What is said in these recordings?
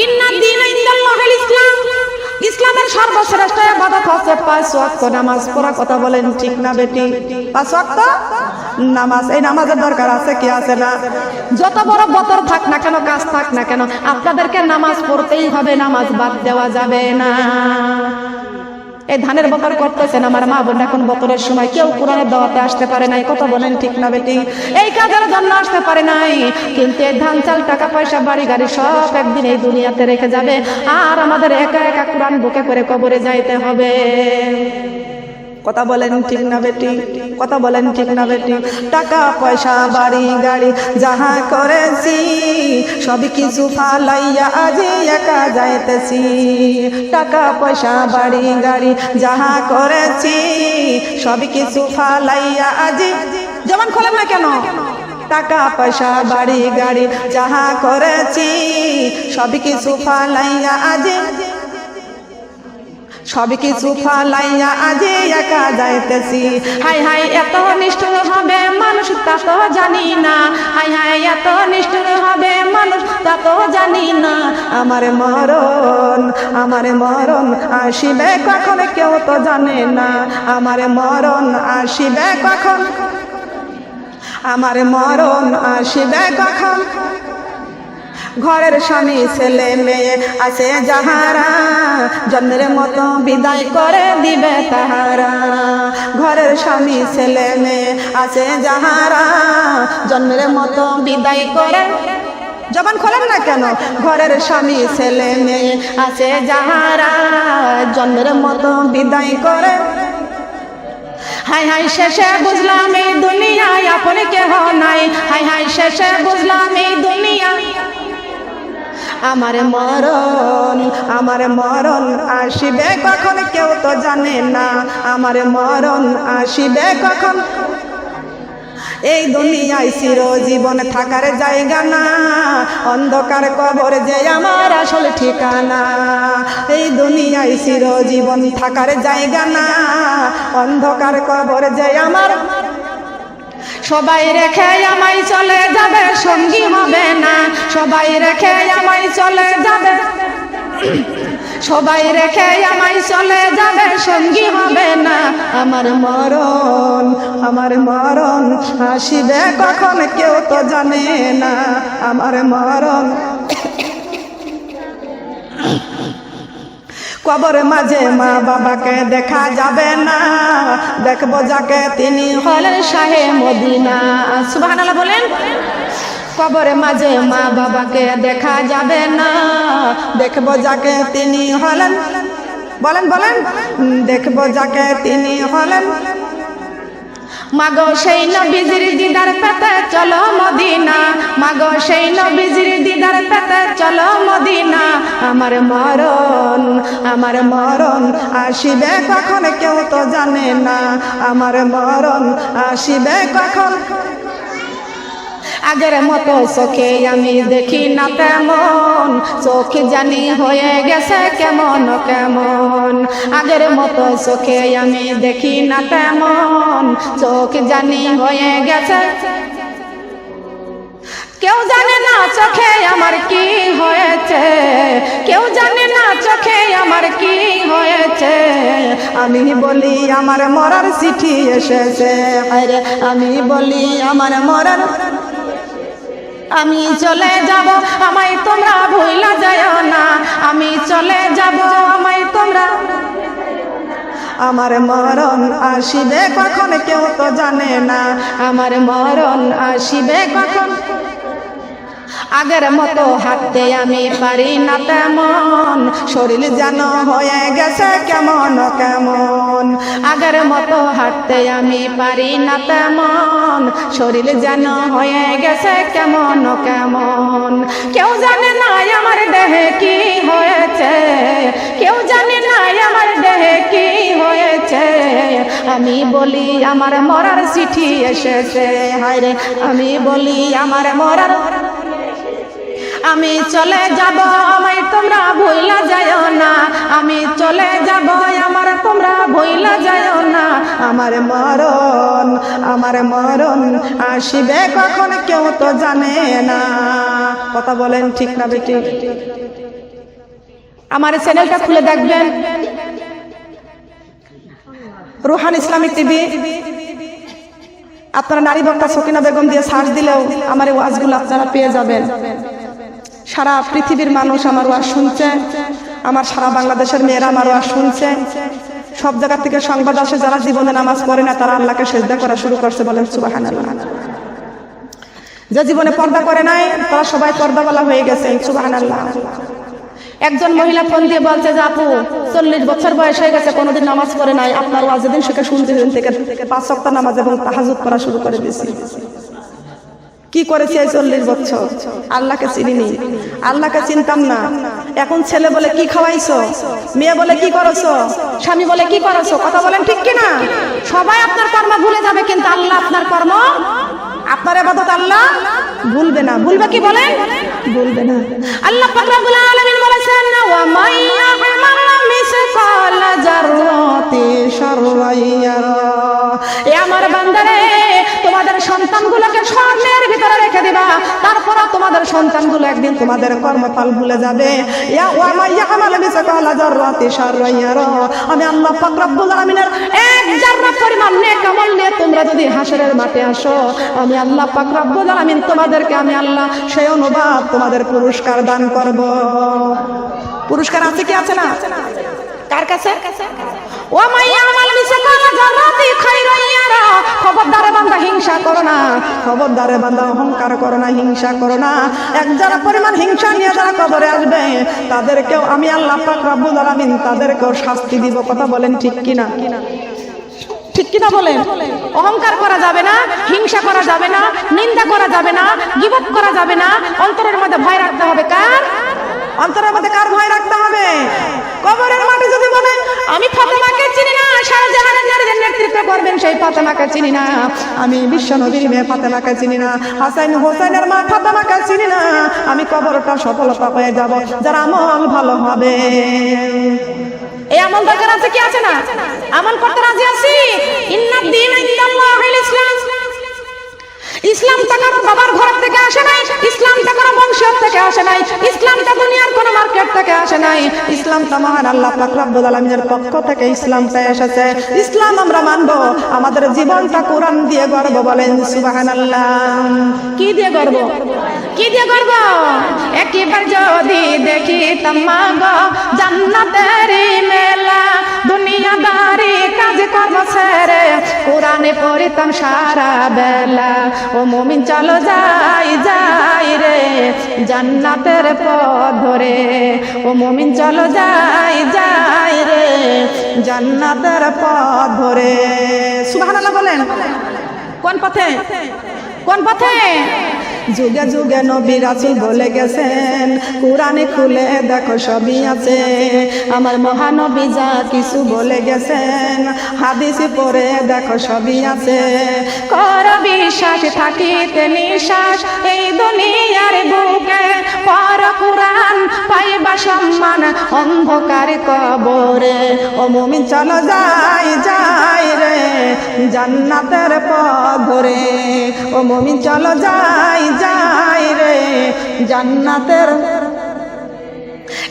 ইন্না দীনা ইনদাল্লাহিল ইসলাম, ইসলামের সর্বশ্রেষ্ঠ ইবাদত হচ্ছে 5 ওয়াক্ত নামাজ পড়া। কথা বলেন ঠিক না বেটি? 5 ওয়াক্ত নামাজ। এই নামাজের দরকার আছে কি আছে না? যত বড় বতর থাক না কেন, কাজ থাক না কেন, আপনাদেরকে নামাজ পড়তেই হবে, নামাজ বাদ দেওয়া যাবে না। এই ধানের বতর করতেছেন আমার মা বোন, এখন বতরের সময় কেউ কোরআনের দাওয়াতে আসতে পারে নাই। কথা বলেন ঠিক না বেটি? এই কাজের জন্য আসতে পারে নাই, কিন্তু এই ধান চাল টাকা পয়সা বাড়ি গাড়ি সব একদিন এই দুনিয়াতে রেখে যাবে, আর আমাদের একা একা কোরআন বুকে করে কবরে যাইতে হবে। কথা বলেন ঠিক না বেটি? কথা বলেন ঠিক না বেটি? টাকা পয়সা বাড়ি গাড়ি যাহা করেছি সব কিছু ফালাইয়া আজি একা যাইতেছি। টাকা পয়সা বাড়ি গাড়ি যাহা করেছি সব কিছু ফালাইয়া আজি, যেমন খোলেন না কেন? টাকা পয়সা বাড়ি গাড়ি যাহা করেছি সব কিছু ফালাইয়া আজি, সব কিছু ফালাইয়া আজি একা যাইতেছি। হাই হাই এত নিষ্ঠুর হবে মানুষ তা তো জানি না, হাই হাই এত নিষ্ঠুর হবে মানুষ তা তো জানি না। আমার মরণ, আমার মরণ আসিবে কখন কেউ তো জানে না। আমার মরণ আসিবে কখন, আমার মরণ আসিবে কখন। ঘরের স্বামী ছেলে মেয়ে আছে যাহারা জন্মের মতো বিদায় করে দিবে তাহারা। ঘরের স্বামী ছেলে মেয়ে আছে যাহারা জন্মের মতো বিদায় করে, জবান খোলেন না কেন? ঘরের স্বামী ছেলে মেয়ে আছে যাহারা জন্মের মতো বিদায় করে। হাই হাই শেষে বুঝলাম এই দুনিয়ায় আপন কেহ নাই, হাই হাই শেষে বুঝলাম এই দুনিয়া। আমার মরণ, আমার মরণ আসিবে কখন কেউ তো জানে না। আমার মরণ আসিবে কখন। এই দুনিয়ায় চিরজীবন থাকার জায়গা না, অন্ধকার কবর যে আমার আসল ঠিকানা। এই দুনিয়ায় চিরজীবন থাকার জায়গা না, অন্ধকার কবর যে আমার। সবাই রেখে আমায় চলে যাবে, সঙ্গী হবে না। সবাই রেখে আমায় চলে যাবে, সবাই রেখে আমায় চলে যাবে, সঙ্গী হবে না। আমার মরণ, আমার মরণ আসিবে কখন কেউ তো জানে না। আমার মরণ। কবর মাঝে মা বাবাকে দেখা যাবে না, দেখবো যাকে তিনি হলেন শাহে মদিনা। সুবহানাল্লাহ বলেন। কবরের মাঝে মা বাবাকে দেখা যাবে না, দেখবো যাকে তিনি হলেন, বলেন বলেন, দেখবো যাকে তিনি হলেন। মাগো সেই নবীজির দিদার পেতে চলো মদিনা, মাগো সেই নবীজির দিদার পেতে চলো মদিনা। আমার মরণ, আমার মরণ আসিবে কখন কেউ তো জানে না। আমার মরণ আসিবে কখন। আগের মতো চোখে আমি দেখি না তেমন, চোখ জানি হয়ে গেছে কেমন কেমন। আগের মতো চোখে আমি দেখি না তেমন, চোখ জানি হয়ে গেছে। কেউ জানে না চোখে আমার কি হয়েছে, কেউ জানে না চোখে আমার কি হয়েছে। আমি বলি আমার মরার চিঠি এসেছে, আরে আমি বলি আমার মরার। আমি চলে যাব আমায় তোমরা ভুইলা যাও না, আমি চলে যাব আমায় তোমরা। আমার মরণ আসিবে কখন কেউ তো জানে না। আমার মরণ আসিবে কখন। আগের মতো হাঁটতে আমি পারি না তেমন, শরীর যেন হয়ে গেছে কেমন কেমন। আগের মতো হাঁটতে আমি পারি না তেমন, শরীর যেন হয়ে গেছে কেমন কেমন। কেউ জানে না আমার দেহে কি হয়েছে, কেউ জানে না আমার দেহে কি হয়েছে। আমি বলি আমার মরার চিঠি এসেছে, হায়রে আমি বলি আমার মরার। আমি চলে যাব আমায় তোমরা ভুইলা যাও না, আমি চলে যাব আমার তোমরা ভুইলা যায়ও না, আমার মরণ আসিবে কখন কেউ তো জানে না। কথা বলেন ঠিক না বেটি? আমার চ্যানেলটা খুলে দেখবেন, রুহান ইসলামিক টিভি। আপনারা নারী বক্তা সকিনা বেগম দিয়ে সার্চ দিলেও আমার এই ওয়াজগুলো আপনারা পেয়ে যাবেন। সারা পৃথিবীর মানুষ আমার ওয়াজ শুনছে, আমার সারা বাংলাদেশের মেয়েরা আমার ওয়াজ শুনছে। সব জায়গা থেকে সংবাদ আসে, যারা জীবনে নামাজ পড়ে না তারা আল্লাহকে সিজদা করা শুরু করছে। বলেন সুবহানাল্লাহ। যে জীবনে পর্দা করে নাই তারা সবাই পর্দাওয়ালা হয়ে গেছে। সুবহানাল্লাহ। একজন মহিলা ফোন দিয়ে বলছে যে আপু 40 বছর বয়স হয়ে গেছে, কোনোদিন নামাজ পড়ে নাই, আপনার ওয়াজ যেদিন সেটা শুনতে থেকে 5 ওয়াক্ত নামাজ এবং তাহাজ্জুদ পড়া শুরু করে দিয়েছি। কি করেছি এই 40 বছর? আল্লাহকে চিনিনি, আল্লাহকে চিনতাম না। এখন ছেলে বলে কি খাওয়াইছো, মেয়ে বলে কি করেছো, স্বামী বলে কি করেছো। কথা বলেন ঠিক কিনা? সবাই আপনার কর্ম ভুলে যাবে, কিন্তু আল্লাহ আপনার কর্ম, আপনার ইবাদত আল্লাহ ভুলবে না। ভুলবে কি বলেন? ভুলবে না। আল্লাহ পাক রব্বুল আলামিন বলেছেন, ওয়া মান ইয়া'মাল মিসকালা যাররাতি শাররান ইয়ারা। এ আমার বান্দারে, তোমাদের সন্তানগুলোকে স্বর্ণের ভিতরে রেখে দিবা, তারপর তোমাদের সন্তানগুলো একদিন তোমাদের কর্মফল ভুলে যাবে। ইয়া ওয়া মান ইয়া'মাল মিসকালা যাররাতি শাররান ইয়ারা। আমি আল্লাহ পাক রব্বুল আলামিনের এক জাররা পরিমাণ নেক আমল নিয়ে তোমরা যদি হাসরের মাঠে আসো, আমি আল্লাহ পাক রব্বুল আলামিন তোমাদেরকে আমি আল্লাহ সেই অনুভব তোমাদের পুরস্কার দান করব। পুরস্কার আছে কি আছে না? কার কাছে? ওয়া মান ইয়া'মাল মিসকালা যাররাতি খায়রান ইয়ারা। খবরদার বান্দা হিংসা করো না, খবরদার বান্দা অহংকার করো না, হিংসা করো না। এক যারা পরিমাণ হিংসা নিয়ে যারা কবরে আসবে তাদেরকেও আমি আল্লাহ পাক রব্বুল আলামিন তাদেরকেও শাস্তি দিব। কথা বলেন ঠিক কিনা? ঠিক কিনা বলেন? অহংকার করা যাবে না, হিংসা করা যাবে না, নিন্দা করা যাবে না, গীবত করা যাবে না। অন্তরের মধ্যে ভয় রাখতে হবে। কার অন্তরের মধ্যে? কার ভয় রাখতে হবে? কবরের মাঠে যদি বলে আমি ফাতেমাকে চিনি না, শাহজাহানের নারীদের নেতৃত্ব করবেন সেই ফাতেমাকে চিনি না, আমি বিশ্ব নবীর মেয়ে ফাতেমাকে চিনি না, হাসান হোসেনের মা ফাতেমাকে চিনি না, আমি কবরটা সফলতা পেয়ে যাব। যার আমল ভালো হবে, এই আমল দরকার আছে কি আছে না? আমল করতে রাজি আছি। ইন্নাদ দীন ইনদাল্লাহিল ইসলাম। ইসলামটা কারো বাবার ঘর থেকে আসে নাই, ইসলামটা কারো বংশের থেকে আসে নাই, ইসলামটা দুনিয়ার কোন মার্কেট থেকে আসে নাই। ইসলামটা মহান আল্লাহ পাক রব্বুল আলামিনের পক্ষ থেকে ইসলামটা এসেছে। ইসলাম আমরা মানবো, আমাদের জীবনটা কোরআন দিয়ে গড়ব। বলেন সুবহানাল্লাহ। কি দিয়ে গড়ব? কি দিয়ে গড়ব? একবার যদি দেখিতাম মাগো জান্নাতের মেলা, দুনিয়াদারি কাজ কর্ম ছেড়ে কোরআনে পড়িতাম সারা বেলা। ও মুমিন চলো যাই যাই রে জান্নাতের পথ ধরে, ও মুমিন চলো যাই যাই রে জান্নাতের পথ ধরে। সুবহানাল্লাহ বলেন। কোন পথে? কোন পথে? যুগে যুগে নবী রাসূল বলে গেছেন, কোরআনে খুলে দেখো সবই আছে। আমার মহানবী যা কিছু বলে গেছেন, হাদিসে পড়ে দেখো সবই আছে। কর বিশ্বাস থাকিতে নিঃশ্বাস এই দুনিয়ার বুকে, পড় কোরআন পাইবা সম্মান অন্ধকার কবরে। ও মুমিন চলো যাই যাই রে জান্নাতের পথ ধরে, ও মুমিন চলো যাই যাই রে জান্নাতের।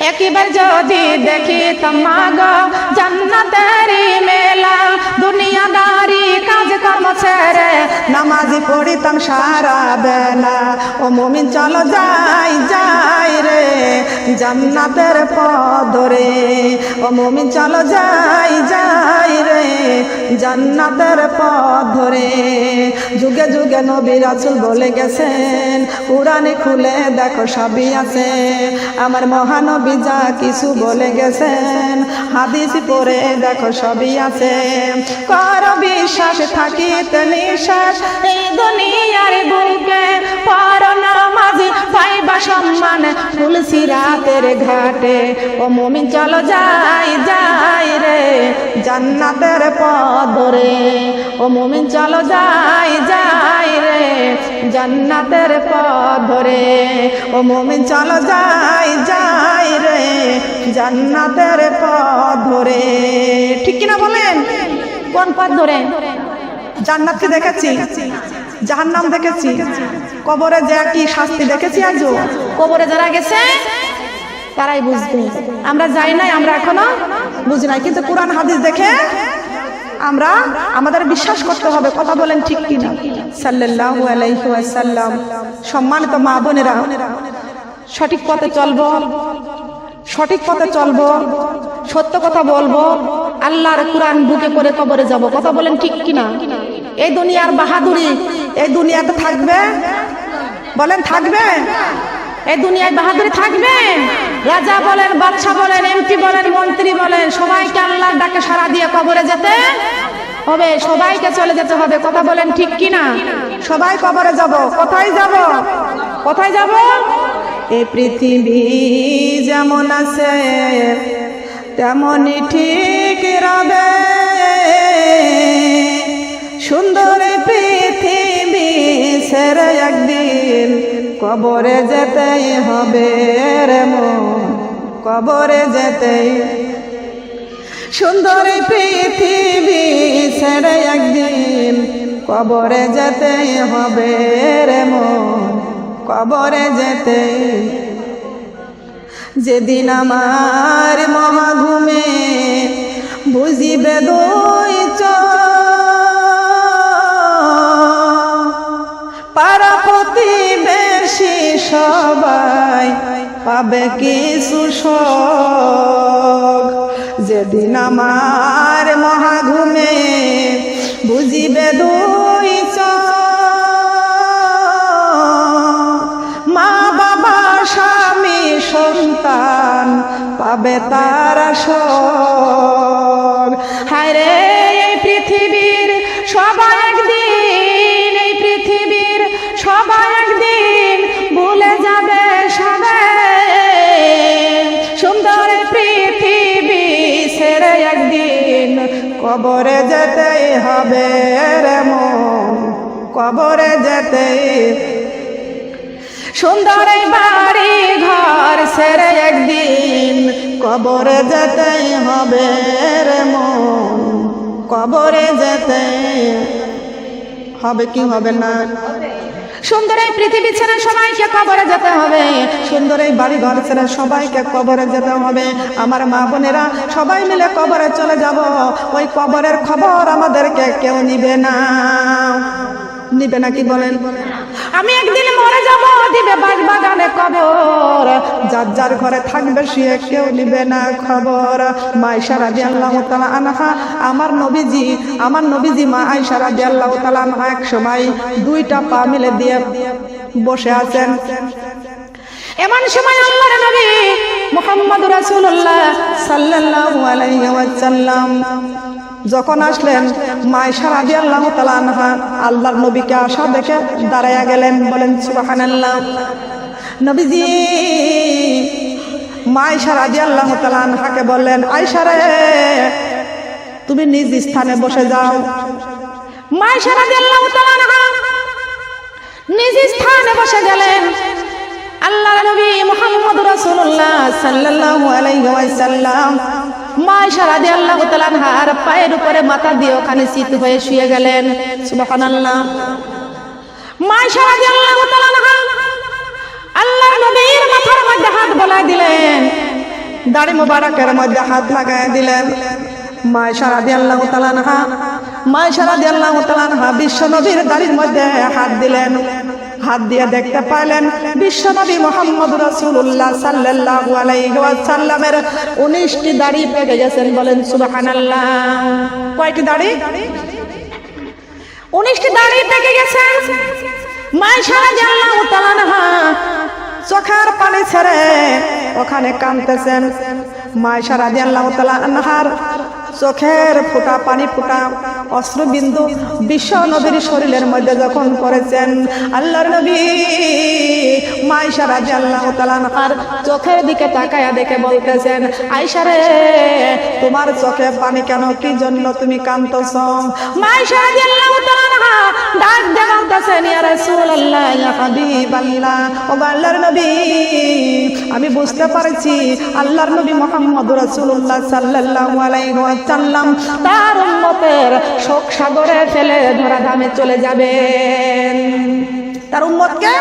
একবার যদি দেখিতাম মাগো জান্নাতের মেলা, দুনিয়াদারি কাজ কর্ম ছেড়ে নামাজি পড়িতাম সারা বেলা। ও মুমিন চলো যাই যাই রে জান্নাতের পথ ধরে, ও মুমিন চলো যাই যাই রে জান্নাতের পথ ধরে। যুগে যুগে নবী রাসূল বলে গেছেন, কোরআনে খুলে দেখো সবই আছে। আমার মহানবী যা কিছু বলে গেছেন, হাদিস পড়ে দেখো সবই আছে। কর বিশ্বাস থাকিতে নিঃশ্বাস এই দুনিয়ার বুকে, পড় নামাজি পাইবা সম্মান ফুল সিরাতের ঘাটে। ও মুমিন চলো যাই যাই রে জান্নাতের পথ ধরে, ও মুমিন চলো যাই যাই রে জান্নাতের পথ ধরে, ও মুমিন চলো যাই যাই রে জান্নাতের পথ ধরে। ঠিক কিনা বলেন? কোন পথ ধরে? জান্নাতকে দেখেছি, জাহান্নাম দেখেছি, কবরে যে কি শাস্তি দেখেছি আজও। কবরে যারা গেছে তারাই বুঝবে, আমরা যাই নাই, আমরা এখনো বুঝি নাই। কিন্তু কোরআন হাদিস দেখে আমরা আমাদের বিশ্বাস করতে হবে। কথা বলেন ঠিক কিনা? সাল্লাল্লাহু আলাইহি ওয়াসাল্লাম। সম্মানিত মা বোনেরা, সঠিক পথে চলবো, সঠিক পথে চলবো, সত্য কথা বলবো, আল্লাহর কোরআন বুকে করে কবরে যাব। কথা বলেন ঠিক কিনা? এই দুনিয়ার বাহাদুরি এই দুনিয়াতে থাকবে? বলেন থাকবে? এই দুনিয়ায় বাহাদুরি থাকবে? রাজা বলেন, বাদশা বলেন, এমপি বলেন, মন্ত্রী বলেন, সবাইকে আল্লাহর ডাকে সাড়া দিয়ে কবরে যেতে হবে, সবাইকে চলে যেতে হবে। কথা বলেন ঠিক কিনা? সবাই কবরে যাব। কোথায় যাব? কোথায় যাব? এই পৃথিবী যেমন আছে তেমনই ঠিক রবে, সুন্দর পৃথিবী ছেড়ে একদিন কবরে যেতেই হবে রে মন, কবরে যেতেই। সুন্দর পৃথিবী ছেড়ে একদিন কবরে যেতেই হবে রে মন, কবরে যেতে। যেদিন আমার মহাঘুমে বুঝিবে দুই পাড়া প্রতিবেশী সবাই পাবে কিছু সুখ। যেদিন আমার মহাঘুমে বুঝিবে দুই মা বাবা স্বামী সন্তান পাবে তারা সুখ। হায় রে এই পৃথিবীর সবাই একদিন, এই পৃথিবীর সবাই একদিন ভুলে যাবে সবাই। সুন্দর পৃথিবী ছেড়ে একদিন কবরে যেতেই হবে রে মন, কবরে যেতেই। সুন্দর বাড়ি ঘর ছেড়ে একদিন কবরে যেতেই হবে রে মন, কবরে যেতে হবে। কি হবে না? সুন্দর এই পৃথিবী ছেড়ে সবাইকে কবরে যেতে হবে, সুন্দর এই বাড়ি ঘর ছেড়ে সবাইকে কবরে যেতে হবে। আমার মা বোনেরা সবাই মিলে কবরে চলে যাব। ওই কবরের খবর আমাদেরকে কেউ নিবে না, নিবে না কি বলেন? আমি একদিন মরে যাব, দিবে বাগানে কবর, যার যার ঘরে থাকবে সে কেউ নিবে না খবর। মা আয়েশা রাদিয়াল্লাহু তাআলা আনহা, আমার নবীজি মা আয়েশা রাদিয়াল্লাহু তাআলা আনহা এক সময় দুইটা পা মিলে দিয়ে বসে আছেন। এমন সময় আল্লাহর নবী মুহাম্মদ রাসূলুল্লাহ সাল্লাল্লাহু আলাইহি ওয়াসাল্লাম যখন আসলেন, মা আয়েশা রাদিয়াল্লাহু তাআলা আনহা আল্লাহর নবীকে আসা দেখে দাঁড়ায়া গেলেন। বলেন সুবহানাল্লাহ। নবীজি মা আয়েশা রাদিয়াল্লাহু তাআলা আনহাকে বললেন, আয়েশা রে তুমি নিজ স্থানে বসে যাও। মা আয়েশা রাদিয়াল্লাহু তাআলা আনহা নিজ স্থানে বসে গেলেন। আল্লাহর নবী মুহাম্মদ রাসূলুল্লাহ সাল্লাল্লাহু আলাইহি ওয়াসাল্লাম মা আয়েশা রাদিয়াল্লাহু তাআলা আনহার পায়ের উপরে মাথা দিয়ে ওখানে চিত হয়ে শুয়ে গেলেন। সুবহানাল্লাহ। মা আয়েশা রাদিয়াল্লাহু তাআলা আনহা আল্লাহর নবীর মাথার মধ্যে হাত বুলায় দিলেন, দাড়ি মোবারকের মধ্যে হাত লাগায় দিলেন। মা আয়েশা রাদিয়াল্লাহু তাআলা আনহা বিশ্ব নবীর দাড়ির মধ্যে হাত দিলেন। হাত দিয়ে দেখতে পাইলেন বিশ্বনবী মুহাম্মদ রাসূলুল্লাহ সাল্লাল্লাহু আলাইহি ওয়াসাল্লামের 19টি দাড়ি পেকে গেছেন। বলেন সুবহানাল্লাহ। কয়টি দাড়ি? 19টি দাড়ি পেকে গেছেন। মা আয়েশা রাদিয়াল্লাহু তাআলা আনহা চোখের পানি ছেড়ে ওখানে কাঁদতেছেন। মা আয়েশা রাদিয়াল্লাহু তাআলা আনহার চোখের ফোঁটা পানি ফোঁটা অশ্রুবিন্দু বিশ্ব নবীর শরীরের মধ্যে যখন পড়েছেন, আল্লাহর নবী মা আয়েশা রাদিয়াল্লাহু তাআলা আনহার চোখের দিকে তাকায়া দেখে বলতেছেন, আয়েশা রে তোমার চোখে পানি কেন, কি জন্য তুমি কাঁদতেছ? মা আয়েশা রাদিয়াল্লাহু তাআলা আনহা ডাক দিয়ে বলতেছেন, ইয়া রাসূলুল্লাহ, ইয়া হাবিবাল্লাহ, ও আল্লাহর নবী আমি বুঝতে পারছি আল্লাহর নবী মুহাম্মদুর রাসূলুল্লাহ সাল্লাল্লাহু আলাইহি ওয়াসাল্লাম তার উম্মতের শোক সাগরে ফেলে ধরাধামে চলে যাবেন। তার উম্মতকে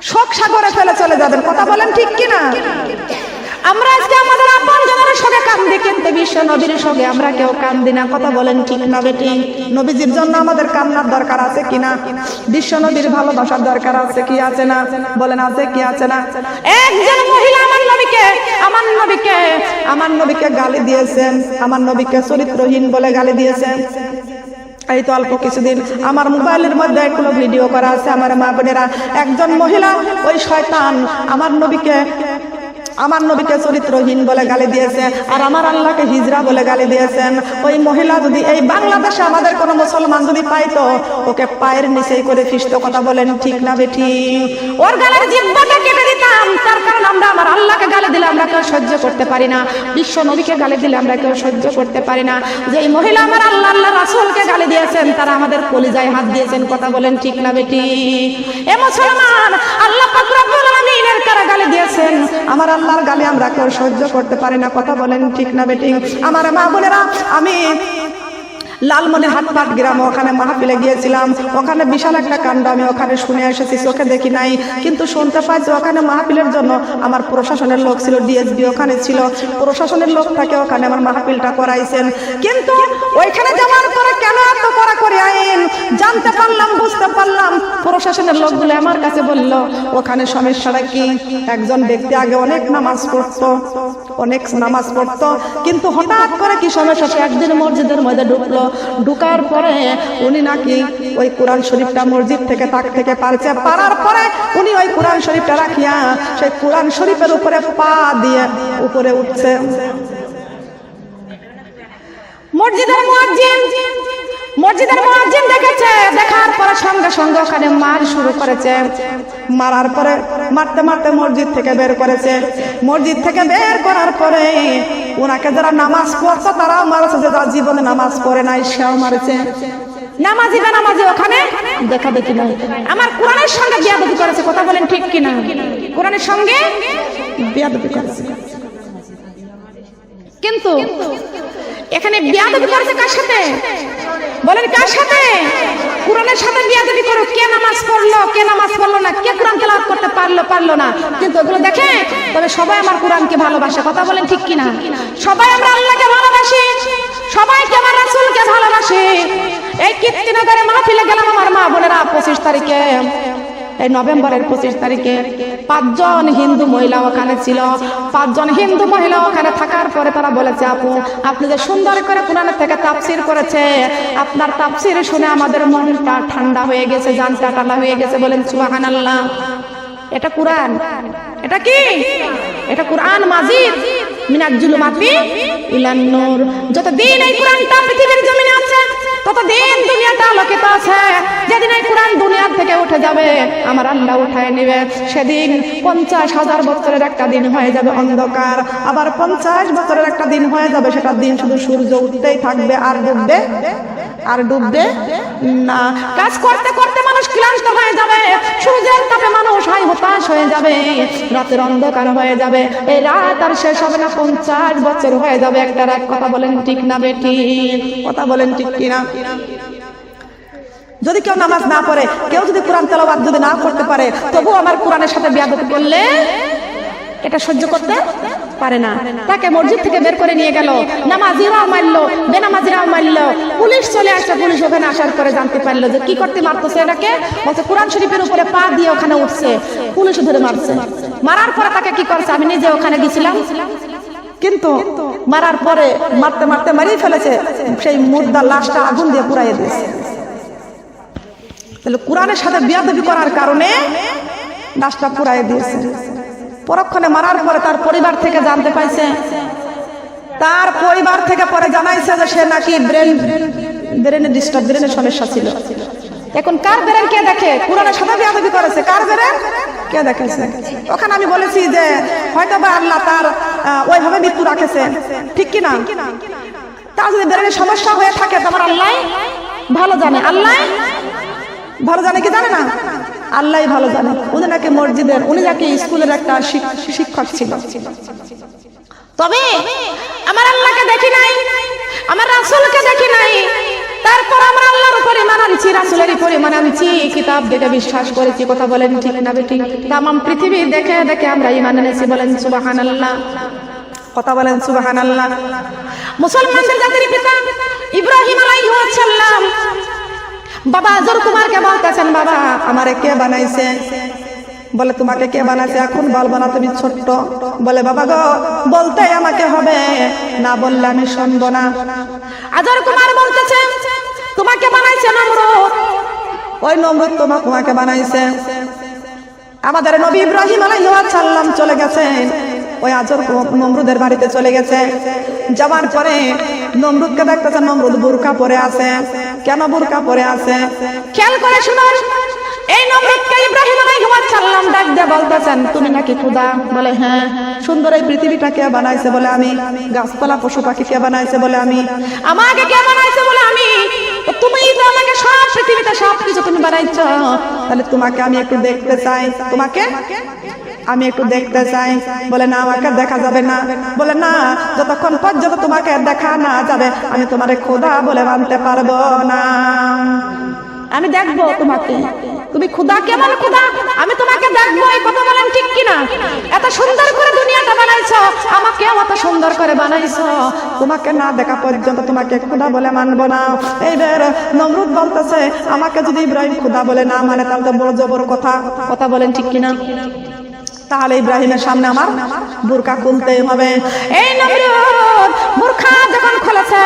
শোক সাগরে ফেলে চলে যাবেন। কথা বলেন ঠিক কিনা? আমরা আজকে আমাদের আপনজনের সঙ্গে কান্দি, কিন্তু বিশ্ব নবীর সঙ্গে আমরা কেউ কান্দি না। কথা বলেন ঠিক না বেটি? নবীজির জন্য আমাদের কান্নার দরকার আছে কিনা? বিশ্ব নবীর ভালোবাসার দরকার আছে কি আছে না? বলেন আছে কি আছে না? একজন মহিলা আমার নবীকে গালি দিয়েছেন, আমার নবীকে চরিত্রহীন বলে গালি দিয়েছেন। এই তো অল্প কিছুদিন আমার মোবাইলের মধ্যে এগুলো ভিডিও করা আছে। আমার মা বোনেরা, একজন মহিলা ওই শয়তান আমার নবীকে চরিত্রহীন বলে গালি দিয়েছে, আর আমার আল্লাহকে হিজড়া বলে গালি দিয়েছেন। ওই মহিলা যদি এই বাংলাদেশে আমাদের কোনো মুসলমান যদি পাইতো, ওকে পায়ের নিচেই করে ফিসতো। কথা বলেন ঠিক না বেঠি? ওর গালের জিহ্বাটা কেটে দিতাম। তার কারণ আমরা আমার আল্লাহকে গালি দিলে আমরা কেউ সহ্য করতে পারি না, বিশ্ব নবীকে গালি দিলে আমরা কেউ সহ্য করতে পারি না। যে এই মহিলা আমার আল্লাহ রাসূলকে গালি দিয়েছেন, তারা আমাদের কলিজায় হাত দিয়েছেন। কথা বলেন ঠিক না বেটি? এ মুসলমান, আল্লাহ পাক রব্বুল আলামিনের কারা গালি দিয়েছেন, আমার আল্লাহর গালি আমরা কেউ সহ্য করতে পারি না। কথা বলেন ঠিক না বেটি? আমার মা বোনেরা, আমি লালমনি হাটপাট গ্রামে ওখানে মাহফিলে গিয়েছিলাম। ওখানে বিশাল একটা কাণ্ড আমি ওখানে শুনে এসেছি, চোখে দেখি নাই, কিন্তু শুনতে পাইছি। ওখানে মাহফিলের জন্য আমার প্রশাসনের লোক ছিল, ডিএসপি ওখানে ছিল, প্রশাসনের লোক থাকে ওখানে আমার মাহফিলটা করাইছেন। কিন্তু ওইখানে যাওয়ার পরে কেন এত কড়াকড়ি আইন জানতে পারলাম, বুঝতে পারলাম। প্রশাসনের লোকগুলো আমার কাছে বলল, ওখানে সমস্যাটা কি? একজন ব্যক্তি আগে অনেক নামাজ পড়তো, কিন্তু হঠাৎ করে কি সমস্যা, সে একদিন মসজিদের মধ্যে ঢুকলো। ঢুকার পরে উনি নাকি ওই কোরআন শরীফটা মসজিদ থেকে তাক থেকে পারার পরে উনি ওই কোরআন শরীফটা রাখিয়া সেই কোরআন শরীফের উপরে পা দিয়ে উপরে উঠছে। মসজিদের মুয়াজ্জিন দেখেছে, দেখার পরে সঙ্গে সঙ্গে ওখানে মার শুরু করেছে। মারার পরে মারতে মারতে মসজিদ থেকে বের করেছে। মসজিদ থেকে বের করার পরে ওনাকে যারা নামাজ পড়তো তারাও মারছে, যারা জীবনে নামাজ পড়ে নাই সেও মারছে। নামাজি বেনামাজি ওখানে দেখা দেখি নাই। আমার কোরআনের সঙ্গে বিয়াদবি করেছে। কথা বলেন ঠিক কিনা? কোরআনের সঙ্গে বিয়াদবি করেছে, কিন্তু এখানে বিয়াদবি করেছে কার সাথে? বলেন কার সাথে? কোরআনের সাথে বিয়াদবি করো। কে নামাজ পড়লো, কে নামাজ পড়লো না, কে কোরআন তেলাওয়াত করতে পারলো না, কিন্তু ওগুলো দেখে। তবে সবাই আমার কোরআনকে ভালোবাসে। কথা বলেন ঠিক কিনা? সবাই আমরা আল্লাহকে ভালোবাসি, সবাইকে আমার রাসূলকে ভালোবাসি। এই কীর্তিনগরে মাহফিলে গেলাম আমার মা বোনেরা 25 তারিখে, এই নভেম্বরের 25 তারিখে 5 জন হিন্দু মহিলা ওখানে ছিল। 5 জন হিন্দু মহিলা ওখানে থাকার পরে তারা বলেছে, আপু আপনি যে সুন্দর করে কোরআনের থেকে তাফসীর করেছে, আপনার তাফসীর শুনে আমাদের মনটা ঠান্ডা হয়ে গেছে, জানটা ঠান্ডা হয়ে গেছে। বলেন সুবহানাল্লাহ। এটা কোরআন, এটা কি? এটা কোরআন মাজিদ, মিনাজ জুলুমাতি ইলান নূর। যতদিন এই কোরআনটা পৃথিবীর জমিনে আছে, ততদিন দুনিয়াটা আলোকিত আছে। যেদিন এই কোরআন দুনিয়া থেকে উঠে যাবে, আমার আল্লাহ উঠায় নেবে, সেদিন 50,000 বছরের একটা দিন হয়ে যাবে অন্ধকার। আবার 50 বছরের একটা দিন হয়ে যাবে, সেটা দিন শুধু সূর্য উঠতেই থাকবে, আর ডুববে না। কাজ করতে করতে মানুষ ক্লান্ত হয়ে যাবে, সূর্যের তাপে মানুষ হতাশ হয়ে যাবে, রাতের অন্ধকার হয়ে যাবে। এই রাত আর শেষ হবে না, 50 বছর হয়ে যাবে একটা রাত। কথা বলেন ঠিক না বেটি? কথা বলেন ঠিক কিনা? যদি কেউ নামাজ না পড়ে, কেউ যদি কোরআন তেলাওয়াত যদি না করতে পারে, তবু আমার কোরআনের সাথে বিয়াদবি করলে এটা সহ্য করতে পারে না। তাকে মসজিদ থেকে বের করে নিয়ে গেল, নামাজিরাও মারলো, বেনামাজিরাও মারলো। পুলিশ চলে আসছে, পুলিশ ওখানে আসার পরে জানতে পারলো যে কি করতে মারতেছে এটাকে। বলছে কোরআন শরীফের উপরে পা দিয়ে ওখানে উঠছে, পুলিশ ধরে মারছে। মারার পরে তাকে কি করছে, আমি নিজে ওখানে গেছিলাম, কিন্তু মারার পরে মারতে মারতে মারিয়ে ফেলেছে, সেই মুর্দার লাশটা আগুন দিয়ে পুড়াইয়ে দিয়েছে। তাহলে কোরআনের সাথে বিয়াদবি করার কারণে লাশটা পুড়াইয়ে দিয়েছে। পরক্ষণে মারার পরে তার পরিবার থেকে জানতে পাইছে, তার পরিবার থেকে পরে জানাইছে যে সে নাকি ব্রেন ব্রেনের ডিস্টার্ব, ব্রেনের সমস্যা ছিল। এখন কার ব্রেন কে দেখে? কোরআনের সাথে বেয়াদবি করেছে, কার ব্রেন কে দেখেছে? ওখানে আমি বলেছি যে হয়তো বা আল্লাহ তার ওইভাবে মৃত্যু রাখেছে, ঠিক কিনা? তার যদি ব্রেনের সমস্যা হয়ে থাকে তোমার আল্লাহ ভালো জানে। আল্লাহ ভালো জানে কি জানে না? আল্লাহ ভালো জানে। উনি নাকি মসজিদের, উনি নাকি স্কুলের একটা শিক্ষক ছিল। তবে আমার আল্লাহকে দেখি নাই, আমার রাসূলকে দেখি নাই, তারপর আমরা আল্লাহর উপরে ঈমান আনছি, রাসূলের উপরে ঈমান আনছি, কিতাব দেখে বিশ্বাস করেছি। কথা বলেন ঠিক না বেঠিক? তামাম পৃথিবী দেখে দেখে আমরা ঈমান এনেছি। বলেন সুবহানাল্লাহ। কথা বলেন সুবহানাল্লাহ। মুসলমানদের জাতির পিতা ইব্রাহিম আলাইহিস সালাম বাবা আজর কুমারকে বলতেছেন, বাবা আমারে কে বানাইছে? বলে তোমাকে কে বানাইছে এখন বলবো না, তুমি ছোট্ট। বলে বাবা গো বলতে আমাকে হবে, না বললে আমি শুনবো না। আজর কুমার বলতেছে তোমাকে বানাইছে নমরুদ। ওই নমরুদ তোমাকে বানাইছে। আমাদের নবী ইব্রাহিম আলাইহিস সালাম চলে গেছেন, ওই আজর নমরুদের বাড়িতে চলে গেছে। যাওয়ার পরে নমরুদকে দেখতেছেন, নমরুদ বুরকা পরে আছে। কেন বুরকা পরে আছে? খেয়াল করে শুনুন। এই নমরুদকে ইব্রাহিম আলাইহিস সালাম ডাক দিয়ে বলতেছেন তুমি নাকি খোদা? বলে হ্যাঁ। সুন্দর এই পৃথিবীটা কে বানাইছে? বলে আমি। গাছপালা পশু পাখি কে বানাইছে? বলে আমি। আমাকে কে বানাইছে? বলে আমি। তুমি তো আমাকে সব পৃথিবীতে সব কিছু তুমি বানাইছো, তাহলে তোমাকে আমি একটু দেখতে চাই, তোমাকে আমি একটু দেখতে চাই। বলে না আমাকে দেখা যাবে না। বলে না, যতক্ষণ পর্যন্ত তোমাকে দেখা না যাবে আমি তোমারে খোদা বলে মানতে পারবো না। আমি দেখবো তোমাকে, তুমি খোদা কেমন খোদা আমি তোমাকে দেখবো। এই কথা বলেন ঠিক কিনা? এত সুন্দর করে দুনিয়াটা বানাইছো, আমাকে এত সুন্দর করে বানাইছো, তোমাকে না দেখা পর্যন্ত তোমাকে খোদা বলে মানবো না। এইবার নমরুদ বলতেছে আমাকে যদি ইব্রাহিম খোদা বলে না মানে তাহলে তো বড় জবর কথা। কথা বলেন ঠিক কিনা? তাহলে ইব্রাহিমের সামনে আমার বুরকা খুলতে হবে। এই নমরুদ বুরকা যখন খুলেছে,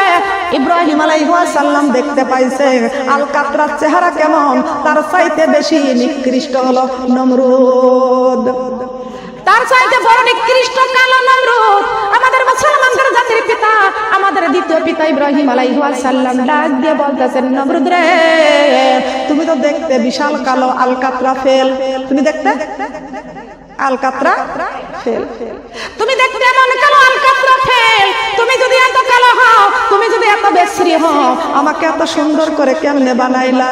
ইব্রাহিম আলাইহিস সালাম দেখতে পাইছে আলকাতরার চেহারা কেমন, তার চাইতে বেশি নিকৃষ্ট হলো নমরুদ, তার চাইতে বড় নিকৃষ্ট কালো নমরুদ। আমাদের মুসলমানদের জাতির পিতা, আমাদের দ্বিতীয় পিতা ইব্রাহিম আলাইহিস সালাম ডাক দিয়ে বলতেছেন নমরুদ রে, তুমি তো দেখতে বিশাল কালো, আলকাতরা ফেল। তুমি দেখতে আলকাতরা ফেল, তুমি দেখতে এমন কালো আলকাতরা ফেল। তুমি যদি এত কালো হও, তুমি যদি এত বিশ্রী হও, আমাকে এত সুন্দর করে কেমনে বানাইলা?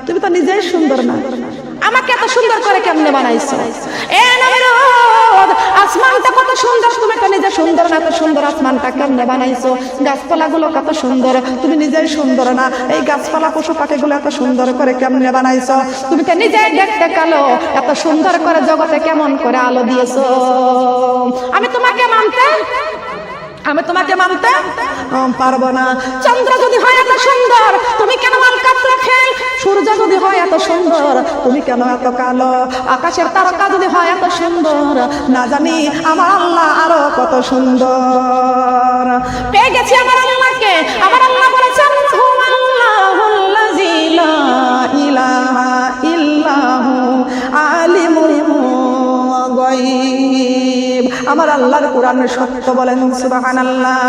তুমি তো নিজেই সুন্দর না, আমাকে এত সুন্দর করে কেমনে বানাইছো? এ নমরুদ আসমানটা কত সুন্দর, তুমি তো নিজে সুন্দর না, এত সুন্দর আসমানটা কেমনে বানাইছো? গাছপালাগুলো কত সুন্দর, তুমি নিজেই সুন্দর না, এই গাছপালা পশু পাখিগুলো এত সুন্দর করে কেমনে বানাইছো? তুমি তো নিজেই দেখতে কালো, এত সুন্দর করে জগতে কেমন করে আলো দিয়েছো? আমি তোমাকে মানতে পারবো না। চন্দ্র যদি হয় এত সুন্দর, তুমি কেন আলকাতরা ফেল? সূর্য যদি হয় এত সুন্দর, তুমি কেন এত কালো? আকাশের তারকা যদি হয় এত সুন্দর, না জানি আমার আল্লাহ আরো কত সুন্দর। পেয়ে গেছি আমার আল্লাহকে। আমার আল্লাহ বলেছেন আল্লাহুল্লাযী লা ইলাহা ইল্লাহু আলিমুল গায়ব। আমার আল্লাহর কোরআন সত্য। বলেন সুবহানাল্লাহ।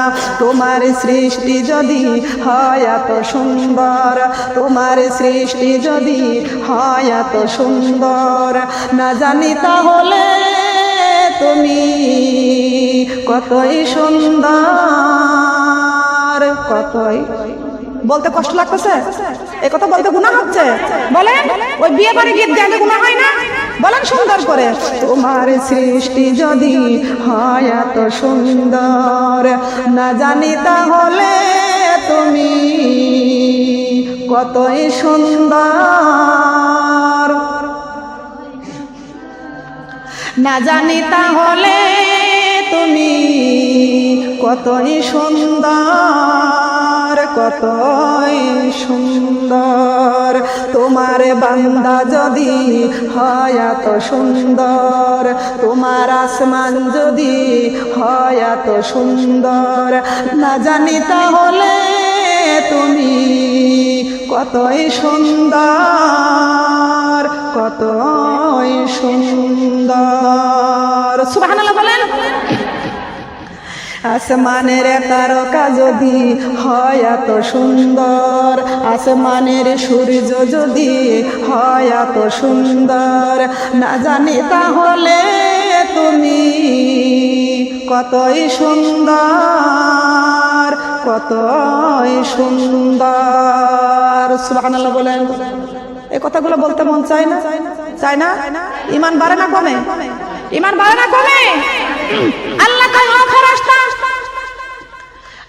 তোমার সৃষ্টি যদি হয় এত সুন্দর, তোমার সৃষ্টি যদি হয় এত সুন্দর, না জানি তাহলে তুমি কতই সুন্দর, কতই। বলতে কষ্ট লাগতেছে? এই কথা বলতে গুনাহ হচ্ছে? বলেন ওই বিয়ে বাড়ি গিয়ে গেলে গুনাহ হয় না? বলেন সুন্দর করে। তোমার সৃষ্টি যদি হয় এত সুন্দর, না জানি তাহলে তুমি কতই সুন্দর, না জানি তাহলে তুমি কতই সুন্দর, কতই সুন্দর। তোমার বান্দা যদি হয় এত সুন্দর, তোমার আসমান যদি হয় এত সুন্দর, না জানি তাহলে তুমি কতই সুন্দর, কতই সুন্দর। সুবহানাল্লাহ বলেন। আসমানের তারকা যদি হয় এত সুন্দর, আসমানের সূর্য যদি হয় এত সুন্দর, না জানি তাহলে তুমি কতই সুন্দর, কতই সুন্দর। সুবহানাল্লাহ বলেন। এই কথাগুলো বলতে মন চায় না? চায় না? ঈমান বাড়ে না কমে? ঈমান বাড়ে না কমে? আল্লাহ কয় ও ফেরেশতা,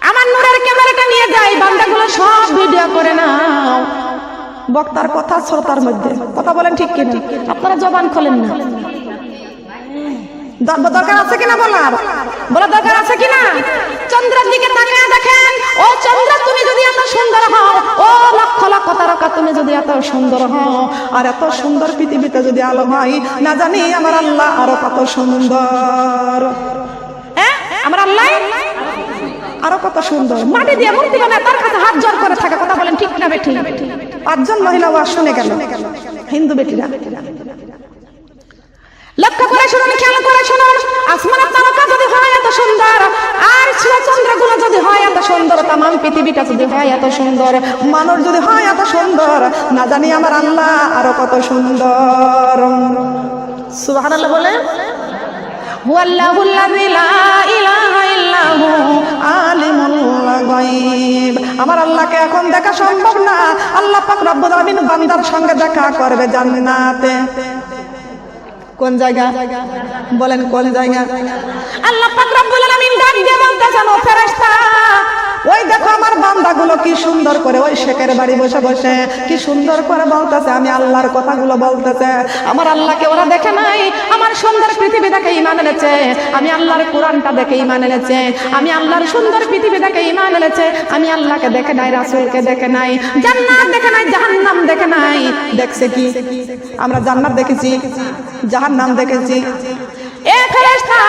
আমার নূরের ক্যামেরাটা নিয়ে যাই, বান্দাগুলো সব ভিডিও করে নাও। বক্তার কথা শ্রোতার মধ্যে কথা বলেন ঠিক কিনা? আপনারা জবান খোলেন না। দরকার আছে কিনা বলার? বলা দরকার আছে কিনা? চন্দ্রের দিকে তাকিয়ে দেখেন, ও চন্দ্র তুমি যদি এত সুন্দর হও, ও লক্ষ লক্ষ তারকা তুমি যদি এত সুন্দর হও, আর এত সুন্দর পৃথিবীতে যদি আলো হয়, না জানি আমার আল্লাহ আরো কত সুন্দর। হ্যাঁ, আমার আল্লাহ আরো কত সুন্দর। মাটি দিয়ে মূর্তি বানায়, তার কাছে হাত জোড় করে থাকে। কথা বলেন ঠিক না বেঠি? 5 জন মহিলা ওয়াজ শুনে গেল, হিন্দু বেটিরা। লক্ষ্য করে শুনুন, খেয়াল করে শুনুন, আসমানের তারকা যদি হয় এত সুন্দর, আর চন্দ্রগুলো যদি হয় এত সুন্দর, তামাম পৃথিবীটা যদি হয় এত সুন্দর, মানুষ যদি হয় এত সুন্দর, না জানি আমার আল্লাহ আরো কত সুন্দর। সুবহানাল্লাহ বলে। হুয়াল্লাহুল্লাযী লা ইলাহা ইল্লাহু আলিমুল গায়ব। আমার আল্লাহকে এখন দেখা সম্ভব না। আল্লাহ পাক রব্বুল আলামিন বান্দার সঙ্গে দেখা করবে জান্নাতে। কোন জায়গা বলেন? কোন জায়গা? আল্লাহ পাক রব্বুল আলামিন ডাক দিয়ে বলতেছেন, ও ফেরেশতা, ওই দেখো আমার বান্দাগুলো কি সুন্দর করে ওই শেখের বাড়ি বসে বসে কি সুন্দর করে বলতেছে, আমি আল্লাহর কথাগুলো বলতেছে। আমার আল্লাহকে ওরা দেখে নাই, আমার সুন্দর পৃথিবী দেখে ঈমান এনেছে। আমি আল্লাহর কোরআনটা দেখে ঈমান এনেছে। আমি আল্লাহর সুন্দর পৃথিবী দেখে ঈমান এনেছে। আমি আল্লাহকে দেখে নাই, রাসূলকে দেখে নাই, জান্নাত দেখে নাই, জাহান্নাম দেখে নাই। দেখছে কি? আমরা জান্নাত দেখেছি, জাহান্নাম দেখেছি। এ ফেরেশতা,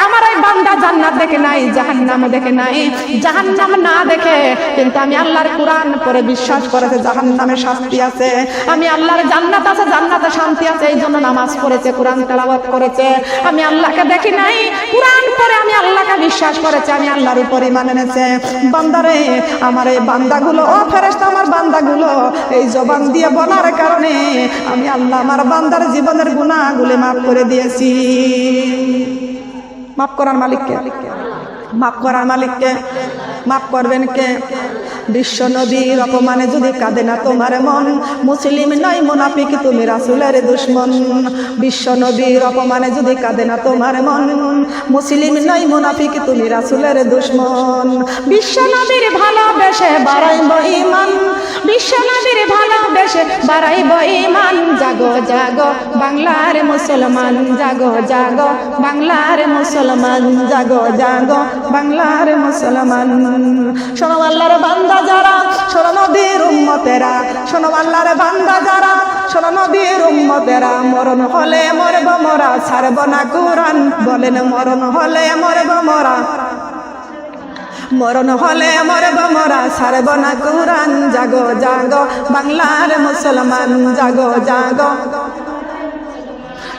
আমার এই বান্দা জান্নাত দেখে নাই, জাহান্নাম দেখে নাই। জাহান্নাম না দেখে কিন্তু আমি আল্লাহর কোরআন পড়ে বিশ্বাস করেছে জাহান্নামে শাস্তি আছে, আমি আল্লাহর জান্নাত আছে, জান্নাতে শান্তি আছে, এই জন্য নামাজ পড়েছে, কোরআন তেলাওয়াত করেছে। আমি আল্লাহকে দেখি নাই, কোরআন পড়ে আমি আল্লাহকে বিশ্বাস করেছে, আমি আল্লাহর উপর ঈমান এনেছে। বান্দারে, আমার এই বান্দাগুলো, ও ফেরেশতা, আমার বান্দাগুলো এই জবান দিয়ে বলার কারণে আমি আল্লাহ আমার বান্দার জীবনের গুনাহগুলো মাফ করে দিয়েছি। মাফ করার মালিককে, মাফ করার মালিককে। মাফ করবেন কে? বিশ্ব নবীর অপমানে যদি কাঁদে না তোমার মন, মুসলিম নয় মুনাফিক, তুমি রাসূলের দুশমন। বিশ্ব নবীর অপমানে যদি কাঁদে না তোমার মন, মুসলিম নয় মুনাফিক, তুমি রাসূলের দুশমন। বিশ্ব নবীর ভালোবেসে বাড়াইব ঈমান, বিশ্ব নবীর ভালোবেসে বাড়াইব ঈমান। জাগো জাগো বাংলার মুসলমান, জাগো জাগো বাংলার মুসলমান, জাগো জাগো বাংলার মুসলমান। শোনো আল্লাহর বান্দা যারা, শোনো নবীর উম্মতেরা, শোনো আল্লাহর বান্দা যারা, শোনো নবীর উম্মতেরা, মরণ হলে মরব মোরা, ছাড়ব না কুরআন। বলেন মরণ হলে মরব মোরা, মরণ হলে মরব মোরা, ছাড়ব না কুরআন। জাগো জাগো বাংলার মুসলমান, জাগো জাগো।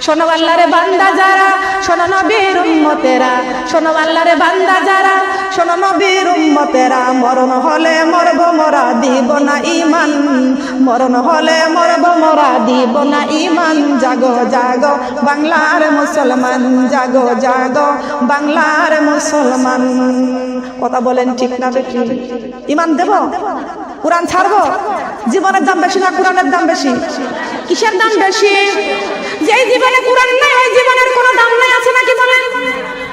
শোনো আল্লাহর বান্দা যারা, শোনো নবীর উম্মতেরা, শোনো আল্লাহর বান্দা যারা, শোনো নবীর উম্মতেরা, মরণ হলে মরব মোরা, দিব না ঈমান। মরণ হলে মরব মোরা, দিব না ঈমান। জাগো জাগো বাংলার মুসলমান, জাগো জাগো বাংলার মুসলমান। কথা বলেন ঠিক না বেশি? ঈমান দেব? কোরআন ছাড়বো? জীবনের দাম বেশি না কোরআনের দাম বেশি? কিসের দাম বেশি? যেই জীবনে কোরআন নাই, ওই জীবনের কোনো দাম নাই। আছে নাকি বলেন?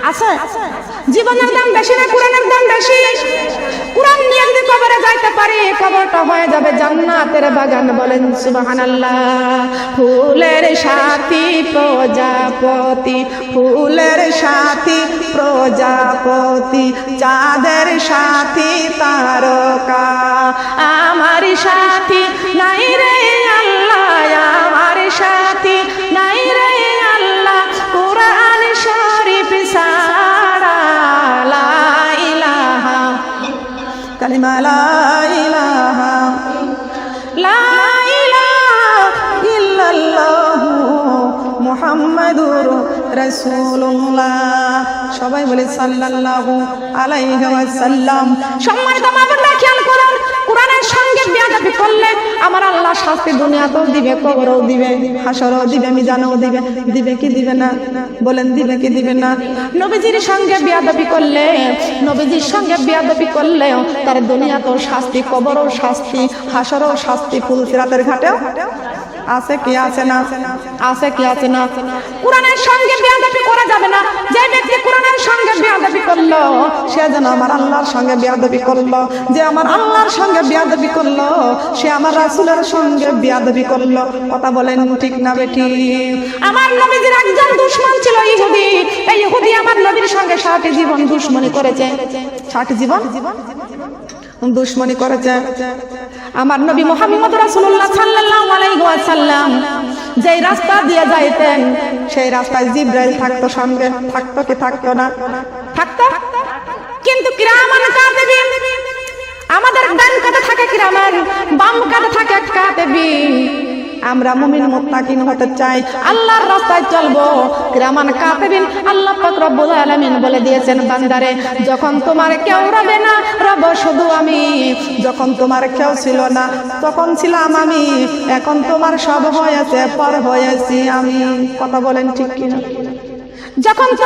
আছে? জীবনের দাম বেশি না কোরআনের দাম বেশি? কোরআন নিয়ে যদি কবরে যাইতে পারি, কবরটা হয়ে যাবে জান্নাতের বাগান। বলেন সুবহানাল্লাহ। ফুলের সাথী প্রজাপতি, ফুলের সাথী প্রজাপতি, চাঁদের সাথী তারকা, আমার সাথী নাই রে আল্লাহ, আমার সাথী নাই রে আল্লাহ, কোরআন শরীফ ছাড়া। লা ইলাহা কালিমা, লা ইলাহা, লা ইলাহা ইল্লাল্লাহু মুহাম্মাদুর রাসূলুল্লাহ। সবাই বলে সাল্লাল্লাহু আলাইহি ওয়াসাল্লাম। সম্মানিত মা বোনেরা খেয়াল করুন, কোরআনের সঙ্গে বেয়াদবি করলে আমার আল্লাহ শাস্তি দুনিয়াতেও দিবে, কবরেও দিবে, হাসরেও দিবে, মিজানেও দিবে। দিবে কি দিবে না? বলেন দিবে কি দিবে না? নবীজির সঙ্গে বেয়াদবি করলে, নবীজির সঙ্গে বেয়াদবি করলে তার দুনিয়াতেও শাস্তি, কবরেও শাস্তি, হাসরেও শাস্তি, ফুলসিরাতের ঘাটেও আছে কি আছে না? আছে কি আছে না? কোরআনের সঙ্গে বেয়াদবি করা যাবে না। যে ব্যক্তি কোরআনের সঙ্গে বেয়াদবি করলো সে যেন আমার আল্লাহর সঙ্গে বেয়াদবি করলো। যে আমার আল্লাহর সঙ্গে বেয়াদবি করলো সে আমার রাসূলের সঙ্গে বেয়াদবি করলো। কথা বলেন ঠিক না বেঠিক? আমার নবীজির একজন দুশমন ছিল ইহুদি। এই ইহুদি আমার নবীর সঙ্গে 60 জীবন দুশমনি করেছে। 60 জীবন দুশমনি করেছে। আমার নবী মুহাম্মদ রাসূলুল্লাহ সাল্লাল্লাহু আলাইহি ওয়াসাল্লাম যেই রাস্তা দিয়ে যাইতেন সেই রাস্তায় জিবরাইল থাকতো সঙ্গে। থাকতো কি থাকতো না? থাকতো। কিন্তু কিরামান কাতিবিন, আমাদের ডান কাঁধে থাকে কিরামান, বাম কাঁধে থাকে কাতিবিন। আমরা মুমিন মুত্তাকিন হতে চাই, আল্লাহর রাস্তায় চলবো, কিরামান কাতিবিন। আল্লাহ পাক রব্বুল আলামিন বলে দিয়েছেন, বান্দারে যখন তোমার কেউ রবে না, রব শুধু আমি। যখন তোমার কেউ ছিল না তখন ছিলাম আমি। এখন তোমার সব হয়েছে, পর হয়েছি আমি। কথা বলেন ঠিক কিনা? যখন